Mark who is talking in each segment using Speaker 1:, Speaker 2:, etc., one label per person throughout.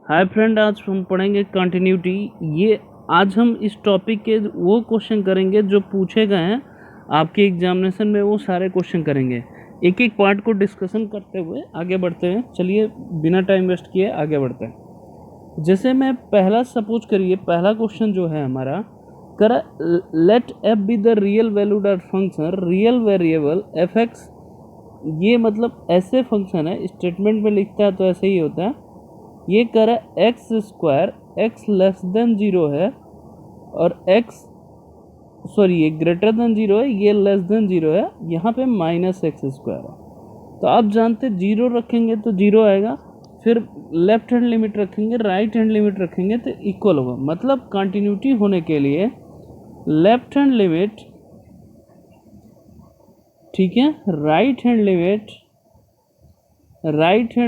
Speaker 1: Hi friend, आज हम पढ़ेंगे कंटिन्यूटी। ये आज हम इस टॉपिक के वो क्वेश्चन करेंगे जो पूछे गए हैं आपके एग्जामिनेशन में, वो सारे क्वेश्चन करेंगे। एक एक पार्ट को डिस्कशन करते हुए आगे बढ़ते हैं। चलिए बिना टाइम वेस्ट किए आगे बढ़ते हैं। जैसे मैं पहला सपोज करिए, पहला क्वेश्चन जो है हमारा, कर let f be the real valued function real variable f x. ये मतलब ऐसे फंक्शन है, स्टेटमेंट में लिखता है तो ऐसे ही होता है। ये कर x square x less than zero है और एक्स ये ग्रेटर देन जीरो है, ये लेस देन जीरो है, यहाँ पे माइनस एक्स स्क्वायर है। तो आप जानते जीरो रखेंगे तो जीरो आएगा, फिर लेफ्ट हैंड लिमिट रखेंगे, राइट हैंड लिमिट रखेंगे तो इक्वल होगा। मतलब कंटिन्यूटी होने के लिए लेफ्ट हैंड लिमिट, ठीक है, right hand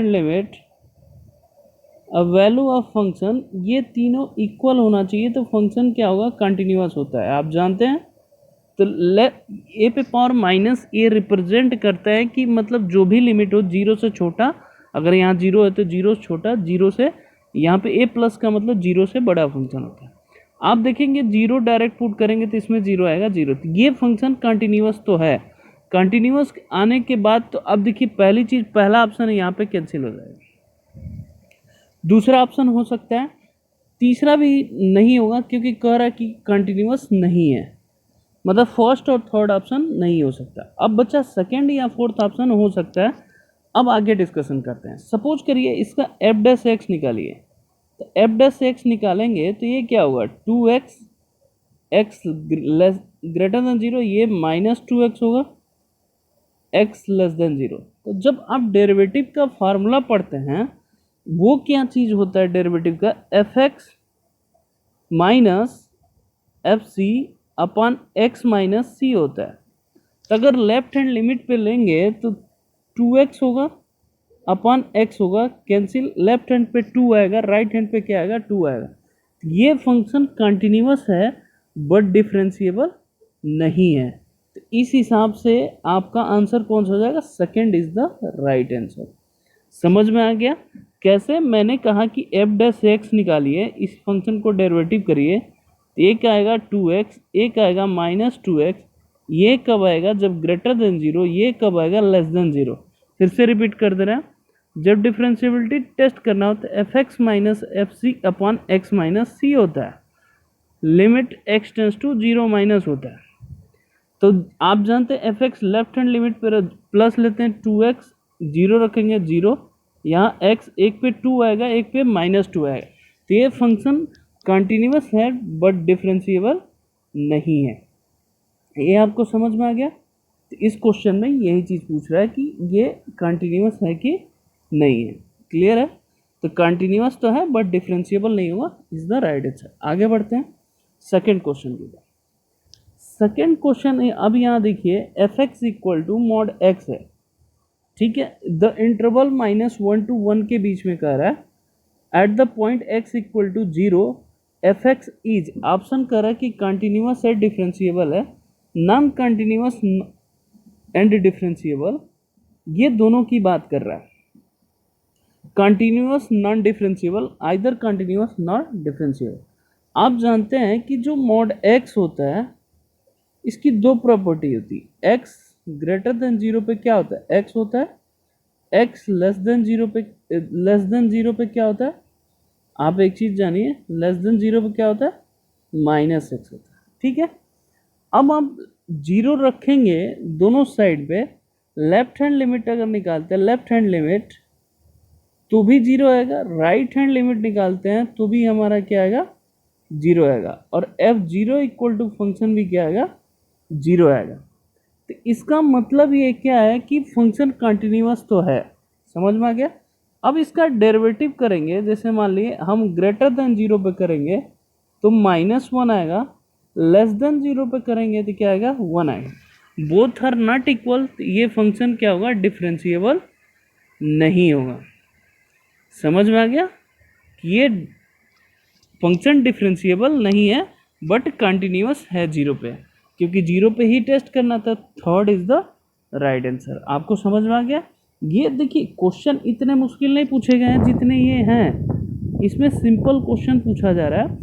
Speaker 1: limit value of function, ये तीनों इक्वल होना चाहिए तो फंक्शन क्या होगा, कंटिन्यूअस होता है। आप जानते हैं तो ए पे पावर माइनस ए रिप्रेजेंट करता है कि मतलब जो भी लिमिट हो जीरो से छोटा, अगर यहाँ जीरो है तो जीरो से छोटा, जीरो से यहाँ पे ए प्लस का मतलब जीरो से बड़ा फंक्शन होता है। आप देखेंगे जीरो डायरेक्ट पुट करेंगे तो इसमें जीरो आएगा, जीरो। तो ये फंक्शन कंटिन्यूअस तो है। कंटिन्यूअस आने के बाद तो अब देखिए पहली चीज़, पहला ऑप्शन यहाँ पे कैंसिल हो जाएगा, दूसरा ऑप्शन हो सकता है, तीसरा भी नहीं होगा क्योंकि कह रहा है कि कंटिन्यूअस नहीं है, मतलब फर्स्ट और थर्ड ऑप्शन नहीं हो सकता। अब बच्चा सेकंड या फोर्थ ऑप्शन हो सकता है। अब आगे डिस्कशन करते हैं। सपोज करिए इसका एफ डैश एक्स निकालिए, तो एफ डैश एक्स निकालेंगे तो ये क्या होगा, two x x greater than zero, ये माइनस टू एक्स होगा एक्स लेस देन जीरो। तो जब आप डेरिवेटिव का फार्मूला पढ़ते हैं, वो क्या चीज़ होता है डेरिवेटिव का, f x minus f c upon x minus c होता है। तो अगर लेफ्ट हैंड लिमिट पे लेंगे तो टू एक्स होगा अपॉन एक्स होगा, कैंसिल, लेफ्ट हैंड पे टू आएगा, राइट हैंड पे क्या आएगा, टू आएगा। ये फंक्शन कंटिन्यूअस है बट डिफरेंशिएबल नहीं है। तो इस हिसाब से आपका आंसर कौन सा हो जाएगा, second is the right answer. समझ में आ गया कैसे? मैंने कहा कि एफ डैश एक्स निकालिए, इस फंक्शन को डेरिवेटिव करिए, एक आएगा टू एक्स, एक आएगा माइनस टू एक्स। ये कब आएगा, जब ग्रेटर देन जीरो, ये कब आएगा, लेस देन जीरो। फिर से रिपीट कर दे रहे हैं, जब डिफरेंशिएबिलिटी टेस्ट करना होता है f x minus f c upon x minus c होता है, limit x tends to zero minus होता है। तो आप जानते हैं f x left hand limit पर प्लस लेते हैं, टू एक्स जीरो रखेंगे, जीरो, यहाँ एक्स एक पे टू आएगा, एक पे माइनस टू आएगा। तो ये फंक्शन कंटिन्यूअस है बट डिफरेंशिएबल नहीं है। ये आपको समझ में आ गया? तो इस क्वेश्चन में यही चीज़ पूछ रहा है कि ये कंटिन्यूअस है कि नहीं है। क्लियर है? तो कंटिन्यूअस तो है बट डिफरेंशिएबल नहीं होगा, इज द राइट आंसर। आगे बढ़ते हैं सेकेंड क्वेश्चन की तरफ। सेकेंड क्वेश्चन अब यहाँ देखिए, f x equal to mod x है, ठीक है, the interval minus one two one के बीच में कह रहा है। At the point x equal to zero f x is, option कह रहा है कि कंटिन्यूअस है, डिफरेंशिएबल है, नॉन कंटिन्यूअस एंड डिफरेंशिएबल, ये दोनों की बात कर रहा है। Continuous non differentiable, either continuous not differentiable. आप जानते हैं कि जो मॉड एक्स होता है इसकी दो प्रॉपर्टी होती है। एक्स ग्रेटर देन जीरो पे क्या होता है, एक्स होता है, एक्स लेस देन जीरो पे क्या होता है, आप एक चीज जानिए, लेस देन जीरो पे क्या होता है, माइनस एक्स होता है, ठीक है। अब आप जीरो रखेंगे दोनों साइड पे, लेफ्ट हैंड लिमिट अगर निकालते हैं, लेफ्ट हैंड लिमिट तो भी जीरो आएगा, राइट हैंड लिमिट निकालते हैं तो भी हमारा क्या आएगा, जीरो आएगा, और f zero equal to function भी क्या आएगा, जीरो आएगा। तो इसका मतलब ये क्या है कि फंक्शन कंटिन्यूअस तो है। समझ में आ गया? अब इसका डेरिवेटिव करेंगे, जैसे मान लिए हम ग्रेटर देन जीरो पे करेंगे तो माइनस वन आएगा, लेस देन जीरो पे करेंगे तो क्या आएगा, वन आएगा। बोथ आर नॉट इक्वल, ये फंक्शन क्या होगा, डिफरेंशिएबल नहीं होगा। समझ में आ गया कि ये फंक्शन डिफरेंशिएबल नहीं है बट कंटिन्यूअस है जीरो पे, क्योंकि जीरो पे ही टेस्ट करना था। Third is the right answer. आपको समझ में आ गया? ये देखिए क्वेश्चन इतने मुश्किल नहीं पूछे गए हैं जितने ये हैं, इसमें सिंपल क्वेश्चन पूछा जा रहा है,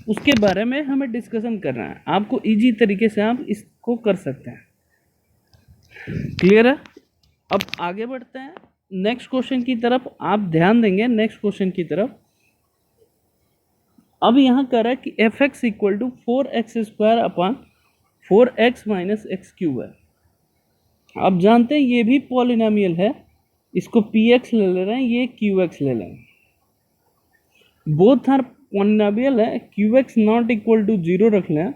Speaker 1: उसके बारे में हमें डिस्कशन करना है। आपको इजी तरीके से आप इसको कर सकते हैं। क्लियर है? अब आगे बढ़ते हैं नेक्स्ट क्वेश्चन की तरफ। आप ध्यान देंगे नेक्स्ट क्वेश्चन की तरफ। अब यहाँ कह रहा है कि f x equal to 4x² upon 4x minus x cube है। आप जानते हैं ये भी पॉलिनोमियल है, इसको px ले रहे हैं, ये qx ले लें। बोथ आर पॉलिनोमियल है। qx नॉट इक्वल टू 0 रख लें,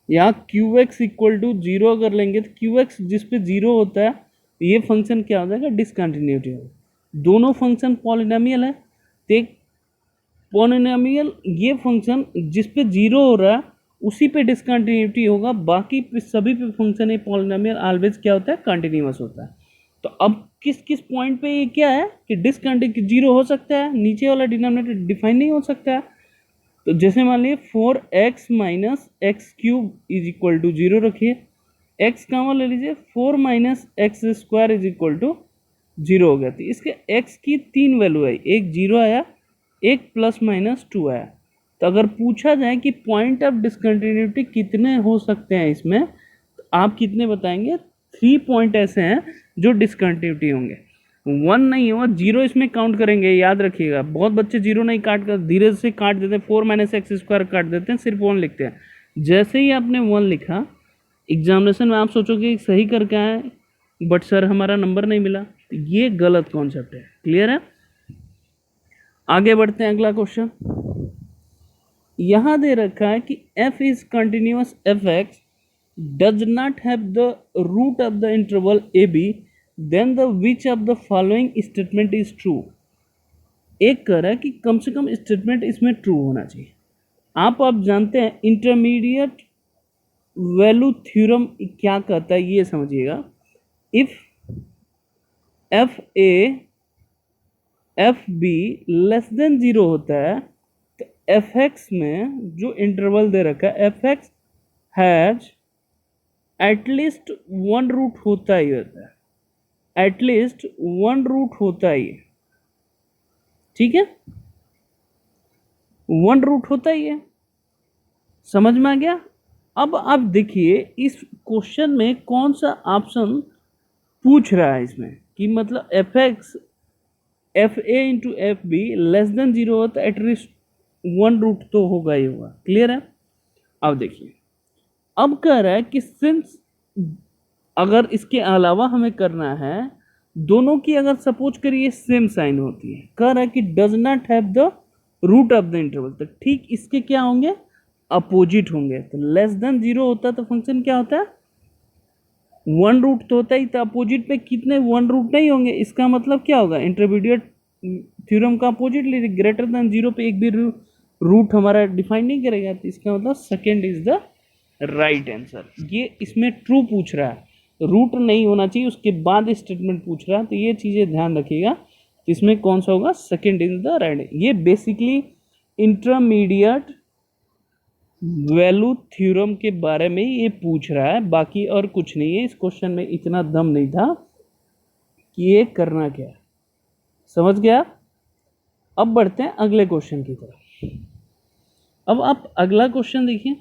Speaker 1: यहाँ qx इक्वल टू 0 अगर लेंगे तो qx जिस पे 0 होता है ये फंक्शन क्या हो जाएगा, डिसकंटिन्यूटी हो। दोनों फंक्शन पॉलिनोमियल है, तो एक पॉलिनोमियल ये फंक्शन जिस पे 0 हो रहा है उसी पे डिसकंटिन्यूटी होगा, बाकी पे सभी पे फंक्शन ये पॉलिनोमियल ऑलवेज क्या होता है, कंटिन्यूअस होता है। तो अब किस किस पॉइंट पे ये क्या है कि डिसकंटिन्यूटी 0 हो सकता है, नीचे वाला डिनोमिनेटर डिफाइन नहीं हो सकता है। तो जैसे मान लीजिए 4x minus x cube is equal to 0 रखिए, x कॉमन ले लीजिए, 4 minus x square is equal to 0 हो गया। तो इसके x की 3 वैल्यू है, एक 0 आया, एक प्लस माइनस 2 आया। तो अगर पूछा जाए कि पॉइंट ऑफ डिसकंटिन्यूटी कितने हो सकते हैं इसमें, तो आप कितने बताएंगे? 3 पॉइंट ऐसे हैं जो डिसकंटिन्यूटी होंगे। 1 नहीं होगा, 0 इसमें काउंट करेंगे, याद रखिएगा। बहुत बच्चे 0 नहीं काट कर धीरे से काट देते हैं, 4 माइनस एक्स स्क्वायर काट देते हैं, सिर्फ 1 लिखते हैं। जैसे ही आपने 1 लिखा एग्जामिनेशन में आप सोचोगे सही करके आए, बट सर हमारा नंबर नहीं मिला, तो ये गलत कॉन्सेप्ट है। क्लियर है? आगे बढ़ते हैं, अगला क्वेश्चन यहां दे रखा है कि f is continuous f x does not have the root of the interval a b, then the which of the following statement is true. एक कह रहा है कि कम से कम स्टेटमेंट इसमें ट्रू होना चाहिए। आप जानते हैं इंटरमीडिएट वैल्यू थ्योरम क्या कहता है, ये समझिएगा। If F A F be less than 0 होता है तो एफ एक्स में जो इंटरवल दे रखा है f x has at least 1 root होता ही होता है, एटलीस्ट 1 रूट होता ही है। ठीक है, 1 रूट होता ही है। समझ में आ गया? अब आप देखिए इस क्वेश्चन में कौन सा ऑप्शन पूछ रहा है इसमें, कि मतलब F x F A into F be less than 0 हो तो एटलीस्ट 1 रूट तो होगा ही होगा। क्लियर है? अब देखिए, अब कह रहा है कि सिंस अगर इसके अलावा हमें करना है, दोनों की अगर सपोज करिए सेम साइन होती है, कह रहा है कि does not have the root of the interval, तो ठीक इसके क्या होंगे, अपोजिट होंगे। तो लेस देन 0 होता है तो फंक्शन क्या होता है, 1 रूट तो होता ही, तो अपोजिट पे कितने 1 रूट नहीं होंगे। इसका मतलब क्या होगा, इंटरमीडिएट थ्योरम का अपोजिट ले, ग्रेटर देन 0 पे एक भी रूट हमारा डिफाइन नहीं करेगा, तो इसका मतलब second is the right answer. ये इसमें ट्रू पूछ रहा है, रूट नहीं होना चाहिए, उसके बाद स्टेटमेंट पूछ रहा है, तो ये चीज़ें ध्यान रखिएगा। इसमें कौन सा होगा, सेकेंड इज द राइट। ये बेसिकली इंटरमीडिएट वैल्यू थ्योरम के बारे में ये पूछ रहा है, बाकी और कुछ नहीं है। इस क्वेश्चन में इतना दम नहीं था कि ये करना क्या है। समझ गया? अब बढ़ते हैं अगले क्वेश्चन की तरफ। अब आप अगला क्वेश्चन देखिए।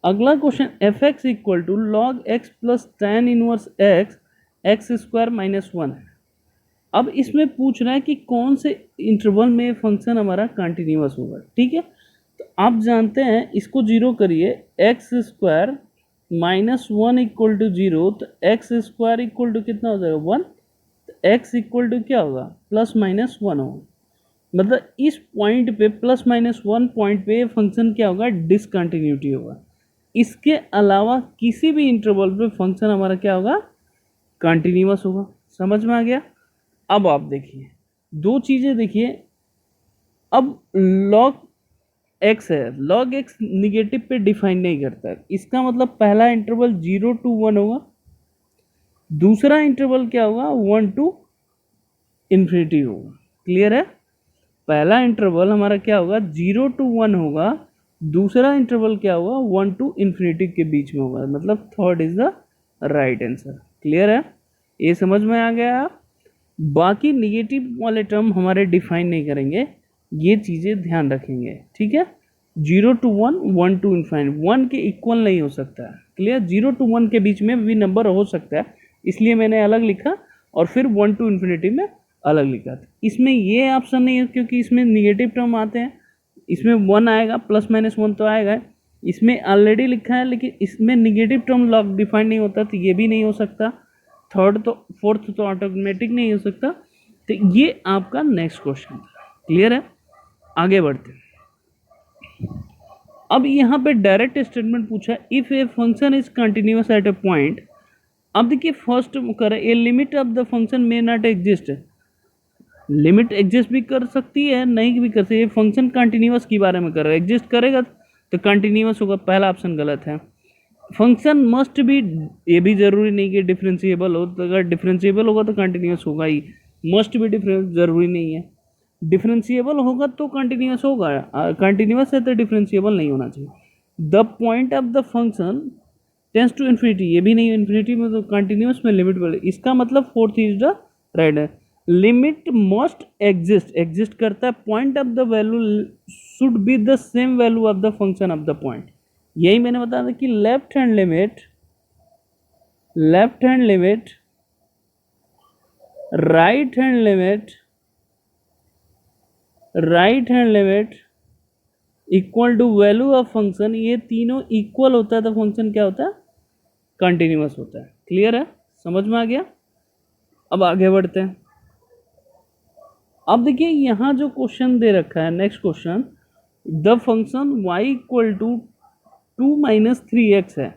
Speaker 1: अगला question f x equal to log x plus tan inverse x x square minus 1 है। अब इसमें पूछ रहा है कि कौन से इंटरवल में फंक्शन हमारा कंटिन्यूअस होगा। ठीक है, तो आप जानते हैं इसको 0 करिए, x square minus 1 equal to 0, तो एक्स स्क्वायर इक्वल टू कितना हो जाएगा, 1। तो एक्स इक्वल टू क्या होगा, प्लस माइनस 1 होगा। मतलब इस पॉइंट पे प्लस माइनस 1 पॉइंट पे फंक्शन क्या होगा, डिसकंटिन्यूटी होगा। इसके अलावा किसी भी इंटरवल पे फंक्शन हमारा क्या होगा, कंटिन्यूअस होगा। समझ में आ गया? अब आप देखिए दो चीज़ें देखिए। अब log x है, log x निगेटिव पे डिफाइन नहीं करता है, इसका मतलब पहला इंटरवल 0 to 1 होगा, दूसरा इंटरवल क्या होगा, 1 to इन्फिनिटी होगा। क्लियर है? पहला इंटरवल हमारा क्या होगा, 0 to 1 होगा, दूसरा इंटरवल क्या होगा, 1 to इन्फिनिटी के बीच में होगा, मतलब third is the right answer. Clear है? ये समझ में आ गया? बाकी निगेटिव वाले टर्म हमारे डिफाइन नहीं करेंगे, ये चीज़ें ध्यान रखेंगे, ठीक है। 0 to 1, 1 to इन्फाइनाइट, 1 के इक्वल नहीं हो सकता है, क्लियर। 0 to 1 के बीच में भी नंबर हो सकता है, इसलिए मैंने अलग लिखा, और फिर 1 to इन्फिनिटी में अलग लिखा था। इसमें ये ऑप्शन नहीं है क्योंकि इसमें निगेटिव टर्म आते हैं, इसमें 1 आएगा, प्लस माइनस 1 तो आएगा, इसमें ऑलरेडी लिखा है, लेकिन इसमें निगेटिव टर्म लॉग डिफाइन नहीं होता, तो ये भी नहीं हो सकता। थर्ड तो फोर्थ तो ऑटोमेटिक नहीं हो सकता। तो ये आपका नेक्स्ट क्वेश्चन था, क्लियर है। आगे बढ़ते हैं। अब यहाँ पे डायरेक्ट स्टेटमेंट पूछा, if a function is continuous at A point. अब देखिए फर्स्ट करें, a limit of the function may not exist. Limit exist भी कर सकती है, नहीं भी कर सकती है। फंक्शन कंटिन्यूअस के बारे में कर रहा है, एग्जिस्ट करेगा तो कंटिन्यूअस होगा, पहला ऑप्शन गलत है। फंक्शन मस्ट बी, ये भी जरूरी नहीं कि डिफरेंशिएबल हो, तो अगर डिफरेंशिएबल होगा तो कंटिन्यूअस होगा ही। मस्ट बी डिफरेंस जरूरी नहीं है, डिफरेंशिएबल होगा तो कंटिन्यूअस होगा, कंटिन्यूअस है तो डिफरेंशिएबल नहीं होना चाहिए। The point of the function tends to infinity, ये भी नहीं, इन्फिनिटी में तो कंटिन्यूअस में लिमिट बोले, इसका मतलब फोर्थ इज द राइट है। लिमिट मस्ट एग्जिस्ट, एग्जिस्ट करता है। Point of the value should be the same value of the function of the point, यही मैंने बताया था कि left hand limit, left hand limit, right hand limit, right hand limit equal to value of function, ये तीनों equal होता है तो फंक्शन क्या होता है, कंटिन्यूअस होता है। क्लियर है, समझ में आ गया। अब आगे बढ़ते हैं। अब देखिए यहाँ जो क्वेश्चन दे रखा है, next question, the function y equal to 2 minus 3x है।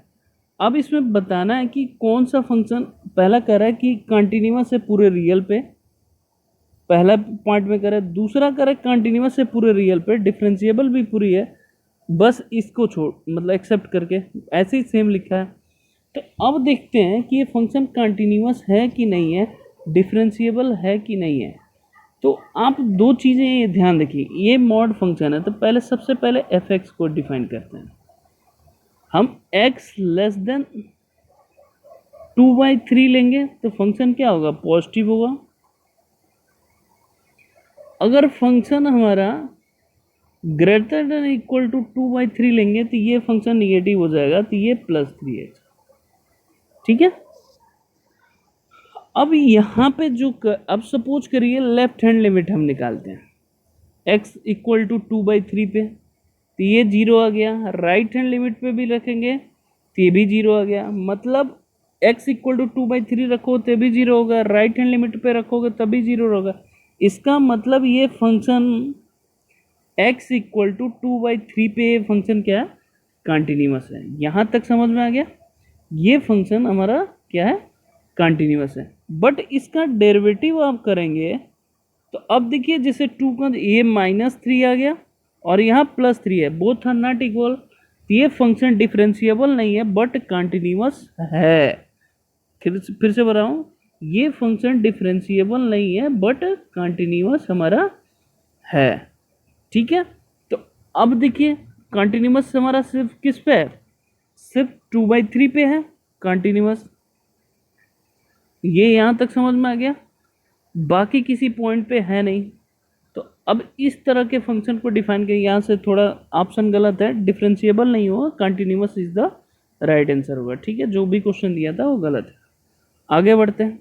Speaker 1: अब इसमें बताना है कि कौन सा फंक्शन, पहला कह रहा है कि कंटिन्यूअस है पूरे रियल पे, पहला पॉइंट में कह रहा है, दूसरा कह रहा है कंटिन्यूअस है पूरे रियल पे, डिफरेंशिएबल भी पूरी है, बस इसको छोड़ मतलब एक्सेप्ट करके, ऐसे ही सेम लिखा है। तो अब देखते हैं कि ये फंक्शन कंटिन्यूअस है कि नहीं है, डिफरेंशिएबल है कि नहीं है। तो आप दो चीज़ें ये ध्यान रखिए, ये मॉड फंक्शन है, तो पहले सबसे पहले एफ एक्स को डिफाइन करते हैं हम। x लेस देन 2/3 लेंगे तो फंक्शन क्या होगा, पॉजिटिव होगा। अगर फंक्शन हमारा ग्रेटर देन इक्वल टू 2/3 लेंगे तो ये फंक्शन निगेटिव हो जाएगा, तो ये +3x, ठीक है। अब यहाँ पे जो अब सपोज करिए लेफ्ट हैंड लिमिट हम निकालते हैं x इक्वल टू 2/3 पे, तो ये 0 आ गया। राइट हैंड लिमिट पे भी रखेंगे तो ये भी 0 आ गया, मतलब x इक्वल टू 2/3 रखो तो भी 0 होगा, राइट हैंड लिमिट पे रखोगे तभी 0 होगा। इसका मतलब ये फंक्शन x इक्वल टू 2/3 पे फंक्शन क्या है, कंटिन्यूअस है। यहाँ तक समझ में आ गया, ये फंक्शन हमारा क्या है, कंटिन्यूअस है। बट इसका डेरिवेटिव आप करेंगे तो अब देखिए जैसे 2 का ये -3 आ गया और यहाँ +3 है, बोथ आर नॉट इक्वल, ये फंक्शन डिफरेंशिएबल नहीं है बट कंटिन्यूअस है। फिर से बताऊँ, ये फंक्शन डिफरेंशिएबल नहीं है बट कंटिन्यूअस हमारा है, ठीक है। तो अब देखिए कंटिन्यूअस हमारा सिर्फ किस पे है, सिर्फ 2/3 पे है कंटिन्यूअस, ये यहाँ तक समझ में आ गया, बाकी किसी पॉइंट पे है नहीं। तो अब इस तरह के फंक्शन को डिफाइन करें, यहाँ से थोड़ा ऑप्शन गलत है, डिफरेंशिएबल नहीं होगा, continuous is the right answer होगा, ठीक है। जो भी क्वेश्चन दिया था वो गलत है। आगे बढ़ते हैं।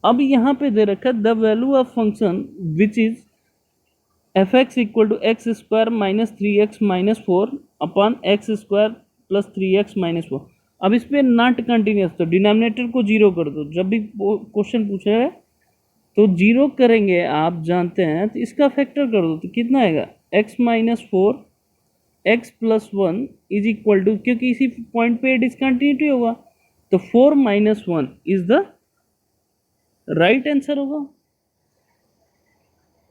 Speaker 1: अब यहाँ पे दे रखा है the value of function which is f x equal to x square minus 3x minus 4 upon x square plus 3x minus 4। अब इस पर नॉट कंटिन्यूस, तो डिनोमिनेटर को 0 कर दो, जब भी क्वेश्चन पूछा है तो 0 करेंगे, आप जानते हैं, तो इसका फैक्टर कर दो तो कितना आएगा, x minus 4 x plus 1 is equal to, क्योंकि इसी पॉइंट पे डिसकंटिन्यूटी होगा तो 4 minus 1 is the right answer होगा।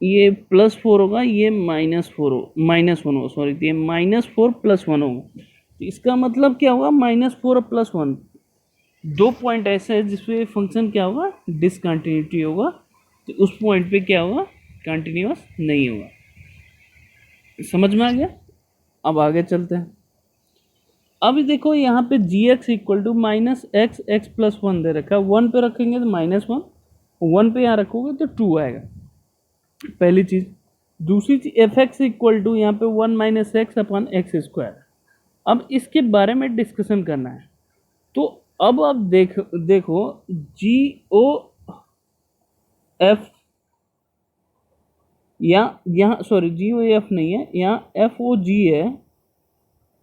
Speaker 1: ये +4 होगा, ये -1 होगा, सॉरी, ये -4 + 1 होगा। तो इसका मतलब क्या होगा, -4 + 1, दो पॉइंट ऐसे है जिसपे फंक्शन क्या होगा, डिसकंटिन्यूटी होगा, तो उस पॉइंट पे क्या होगा, कंटिन्यूअस नहीं होगा। समझ में आ गया। अब आगे चलते हैं। अभी देखो यहाँ पे g x equal to -x x + 1 दे रखा है, 1 पे रखेंगे तो -1, 1 पे यहाँ रखोगे तो 2 आएगा, पहली चीज। दूसरी चीज एफ एक्स इक्वल टू यहाँ पे 1 minus x upon x square. अब इसके बारे में डिस्कशन करना है। तो अब आप देखो जी ओ एफ, या यहाँ सॉरी जी ओ एफ नहीं है, यहाँ एफ ओ जी है,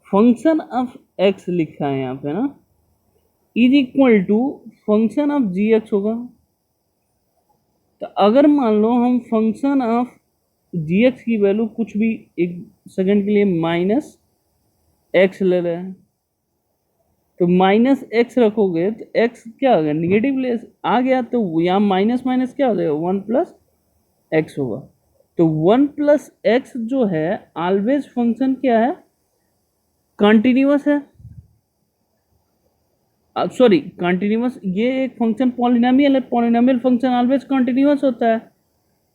Speaker 1: फंक्शन ऑफ एक्स लिखा है यहाँ पे ना, is equal to function of g x होगा। तो अगर मान लो हम फंक्शन ऑफ जी एक्स की वैल्यू कुछ भी एक सेकंड के लिए माइनस एक्स ले रहे हैं, तो माइनस एक्स रखोगे तो एक्स क्या होगा, निगेटिव ले आ गया, तो यहाँ माइनस माइनस क्या हो जाएगा, 1 प्लस एक्स होगा। तो 1 प्लस एक्स जो है ऑलवेज फंक्शन क्या है, कंटिन्यूअस है। सॉरी कंटिन्यूअस, ये एक फंक्शन पॉलिनोमियल है, पॉलिनोमियल फंक्शन ऑलवेज कंटिन्यूअस होता है।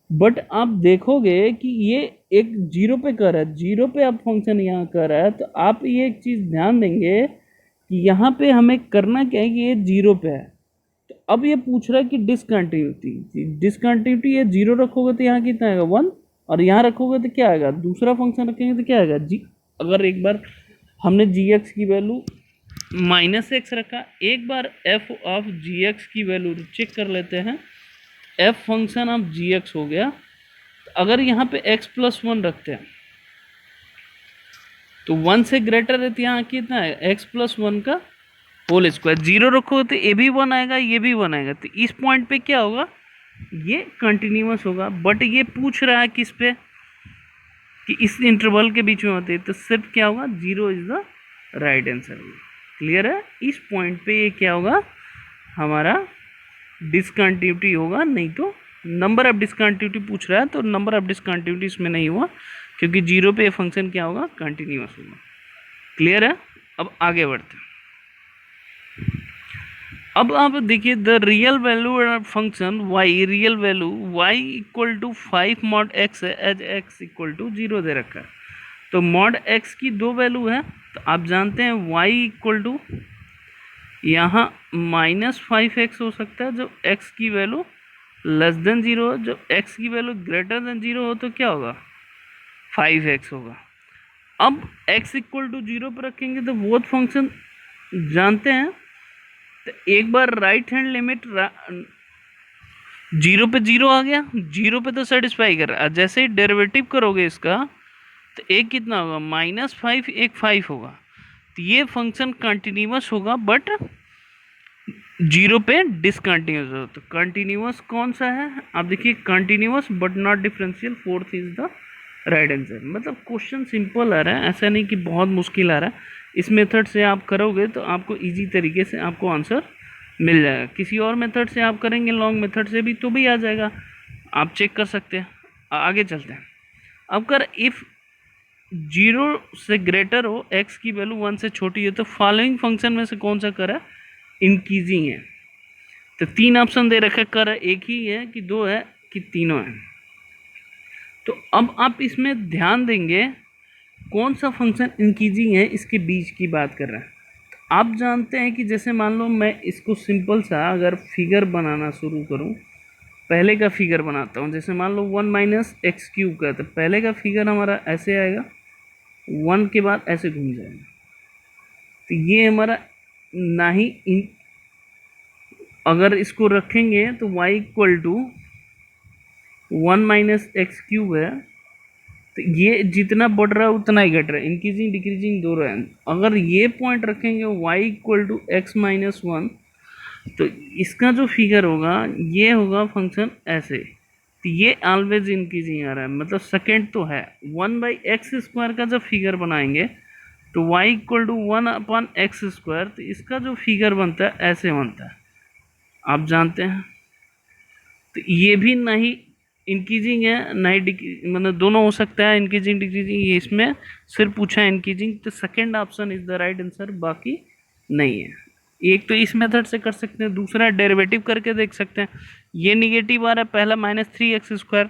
Speaker 1: बट आप देखोगे कि ये एक जीरो पे कर रहा है, जीरो पे आप फंक्शन यहाँ कर रहा है, तो आप ये एक चीज ध्यान देंगे कि यहाँ पे हमें करना क्या है कि ये जीरो पे है। तो अब ये पूछ रहा है कि डिसकंटिन्यूटी, डिसकंटिन्यूटी ये जीरो रखोगे तो यहाँ कितना आएगा 1, और यहाँ रखोगे तो क्या आएगा, दूसरा फंक्शन रखेंगे तो क्या आएगा जी। अगर एक बार हमने जी एक्स की वैल्यू माइनस एक्स रखा, एक बार एफ ऑफ जी एक्स की वैल्यू चेक कर लेते हैं, f function of g x हो गया। तो अगर यहाँ पे एक्स प्लस 1 रखते हैं तो 1 से ग्रेटर है, तो यहाँ कितना है एक्स प्लस 1 का होल स्क्वायर। जीरो रखो तो ये भी 1 आएगा, ये भी 1 आएगा, तो इस पॉइंट पे क्या होगा, ये कंटिन्यूअस होगा। बट ये पूछ रहा है किस पे, कि इस इंटरवल के बीच में होते हैं, तो सिर्फ क्या होगा, zero is the right answer. Clear है, इस पॉइंट पे ये क्या होगा, हमारा डिसकंटिन्यूटी होगा। नहीं तो नंबर ऑफ डिसकंटिन्यूटी पूछ रहा है, तो नंबर ऑफ डिसकंटिन्यूटी इसमें नहीं हुआ, क्योंकि जीरो पे फंक्शन क्या होगा, कंटिन्यूअस होगा। क्लियर है, अब आगे बढ़ते हैं। अब आप देखिए the real value function y, real value y equal to 5 mod x है, एज x इक्वल टू 0 दे रखा है। तो मॉड x की दो वैल्यू है, तो आप जानते हैं y इक्वल टू यहाँ -5x हो सकता है जब x की वैल्यू लेस देन 0 हो, जब x की वैल्यू ग्रेटर देन 0 हो तो क्या होगा, 5x होगा। अब x इक्वल टू 0 पर रखेंगे तो बोथ फंक्शन जानते हैं, तो एक बार राइट हैंड लिमिट 0 पे 0 आ गया, 0 पे तो सेटिस्फाई कर रहा है। जैसे ही डेरिवेटिव करोगे इसका तो एक कितना होगा, -5, एक 5 होगा, तो ये फंक्शन कंटिन्यूअस होगा, बट 0 पे डिसकंटिन्यूअस हो। तो कंटिन्यूअस कौन सा है, आप देखिए continuous but not differential, fourth is the right answer. मतलब क्वेश्चन सिंपल आ रहा है, ऐसा नहीं कि बहुत मुश्किल आ रहा है। इस मेथड से आप करोगे तो आपको इजी तरीके से आपको आंसर मिल जाएगा। किसी और मेथड से आप करेंगे, लॉन्ग मेथड से भी, तो भी आ जाएगा, आप चेक कर सकते हैं। आगे चलते हैं। अब कर इफ़ 0 से ग्रेटर हो, x की वैल्यू 1 से छोटी है, तो फॉलोइंग फंक्शन में से कौन सा कर है, इंक्रीजिंग है। तो 3 ऑप्शन दे रखे, कर एक ही है कि 2 है कि तीनों है। तो अब आप इसमें ध्यान देंगे कौन सा फंक्शन इंक्रीजिंग है, इसके बीच की बात कर रहे हैं। तो आप जानते हैं कि जैसे मान लो मैं इसको सिंपल सा अगर फिगर बनाना शुरू करूं, पहले का फिगर बनाता हूं, जैसे मान लो 1 माइनस एक्स क्यूब का, तो पहले का फिगर हमारा ऐसे आएगा, 1 के बाद ऐसे घूम जाएगा, तो ये हमारा ना ही अगर इसको रखेंगे तो y equal to 1 minus x cube है, तो ये जितना बढ़ रहा है उतना ही घट रहा है, इंक्रीजिंग डिक्रीजिंग दो रहा है। अगर ये पॉइंट रखेंगे y equal to x minus 1, तो इसका जो फिगर होगा ये होगा फंक्शन ऐसे, तो ये ऑलवेज इंक्रीजिंग आ रहा है, मतलब सेकेंड तो है। 1/x² का जब फिगर बनाएंगे तो y इक्वल टू 1/x², तो इसका जो फिगर बनता है ऐसे बनता है, आप जानते हैं। तो ये भी ना ही इंक्रीजिंग है ना ही मतलब दोनों हो सकता है, इंक्रीजिंग डिक्रीजिंग, ये इसमें सिर्फ पूछा है इंक्रीजिंग, तो second option is the right answer, बाकी नहीं है। एक तो इस मेथड से कर सकते हैं, दूसरा डेरिवेटिव करके देख सकते हैं। ये निगेटिव आ रहा है, पहला -3x²,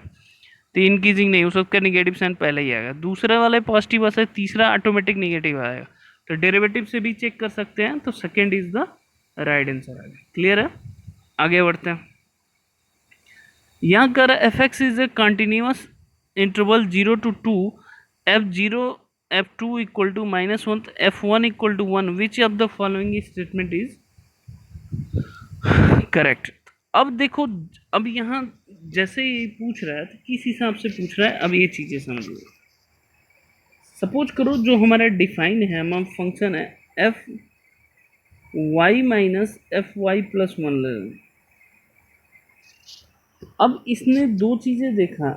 Speaker 1: तो इंक्रीजिंग नहीं हो सकता, निगेटिव साइन पहले ही आएगा। दूसरा वाला पॉजिटिव आ सकता, तीसरा ऑटोमेटिक निगेटिव आएगा, तो डेरिवेटिव से भी चेक कर सकते हैं, तो second is the right answer आएगा। क्लियर है, आगे बढ़ते हैं। यहाँ कर f x is a continuous interval 0 to 2, f0 f2 equal to -1, f1 equal to 1, which of the following statement is correct. अब देखो, अब यहाँ जैसे ये पूछ रहा है तो किस हिसाब से पूछ रहा है, अब ये चीज़ें समझिए। सपोज करो जो हमारा डिफाइन है, हमारा फंक्शन है f y minus f y plus 1 ले लें। अब इसने दो चीज़ें देखा।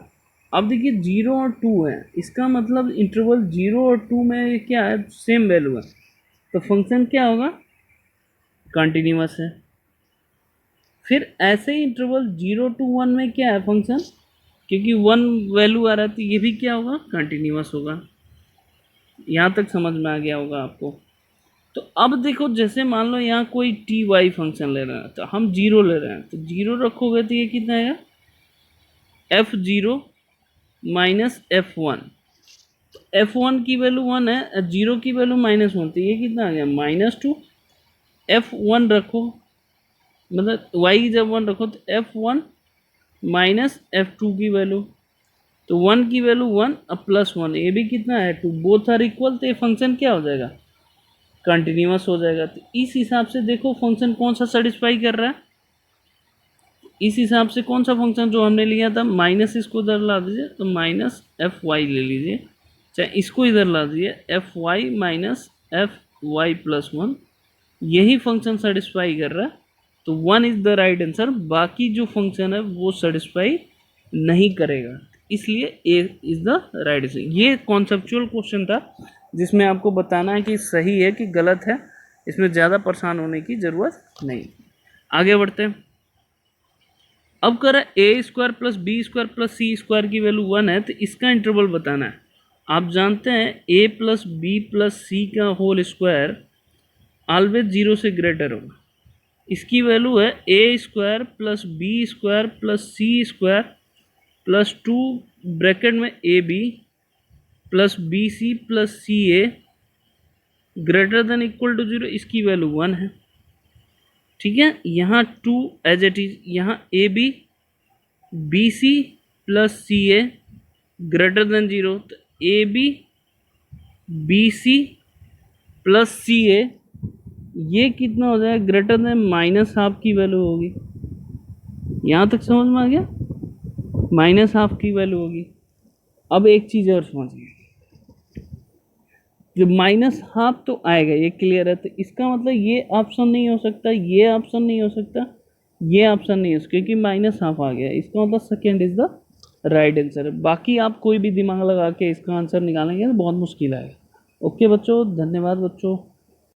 Speaker 1: अब देखिए 0 और 2 है, इसका मतलब इंटरवल 0 और 2 में क्या है, सेम वैल्यू है, तो फंक्शन क्या होगा, कंटिन्यूअस है। फिर ऐसे ही इंटरवल 0 to 1 में क्या है फंक्शन, क्योंकि 1 वैल्यू आ रहा है तो ये भी क्या होगा, कंटिन्यूअस होगा। यहाँ तक समझ में आ गया होगा आपको। तो अब देखो, जैसे मान लो यहाँ कोई टी वाई फंक्शन ले रहे हैं, तो हम 0 ले रहे हैं, तो 0 रखोगे तो ये कितना आएगा, f0 माइनस f1। f1 की वैल्यू 1 है, 0 की वैल्यू -1, तो ये कितना आ गया, -2। f1 रखो, मतलब y जब 1 रखो तो f1 माइनस f2 की वैल्यू, तो 1 की वैल्यू 1 अब +1, ये भी कितना है 2, बोथ आर इक्वल, तो ये फंक्शन क्या हो जाएगा, कंटिन्यूअस हो जाएगा। तो इस हिसाब से देखो फंक्शन कौन सा सेटिस्फाई कर रहा है, इस हिसाब से कौन सा फंक्शन जो हमने लिया था, माइनस इसको इधर ला दीजिए तो माइनस एफ वाई ले लीजिए, चाहे इसको इधर ला दीजिए f y minus f y plus 1, यही फंक्शन सेटिस्फाई कर रहा है, तो 1 इज़ द राइट आंसर। बाकी जो फंक्शन है वो सेटिस्फाई नहीं करेगा, इसलिए A is the right answer. ये कॉन्सेप्चुअल क्वेश्चन था जिसमें आपको बताना है कि सही है कि गलत है, इसमें ज़्यादा परेशान होने की ज़रूरत नहीं। आगे बढ़ते हैं। अब कर a square plus b square plus c square की वैल्यू 1 है, तो इसका इंटरवल बताना है। आप जानते हैं ए प्लस बी प्लस सी का होल स्क्वायर ऑलवेज 0 से ग्रेटर होगा। इसकी वैल्यू है a square plus b square plus c square plus 2 bracket में a b plus b c plus c a greater than equal to 0, इसकी वैल्यू 1 है। ठीक है, यहाँ 2 एज इट इज, यहाँ a b b c plus c a greater than 0, तो a b b c plus c a ये कितना हो जाएगा, ग्रेटर देन -12 की वैल्यू होगी। यहाँ तक समझ में आ गया, -12 की वैल्यू होगी। अब एक चीज़ और समझिए, जो -12 तो आएगा, ये क्लियर है, तो इसका मतलब ये ऑप्शन नहीं हो सकता, ये ऑप्शन नहीं हो सकता, ये ऑप्शन नहीं हो सकता, क्योंकि -12 आ गया, इसका मतलब second is the right answer. बाकी आप कोई भी दिमाग लगा के इसका आंसर निकालेंगे तो बहुत मुश्किल आएगा। ओके बच्चों, धन्यवाद बच्चों।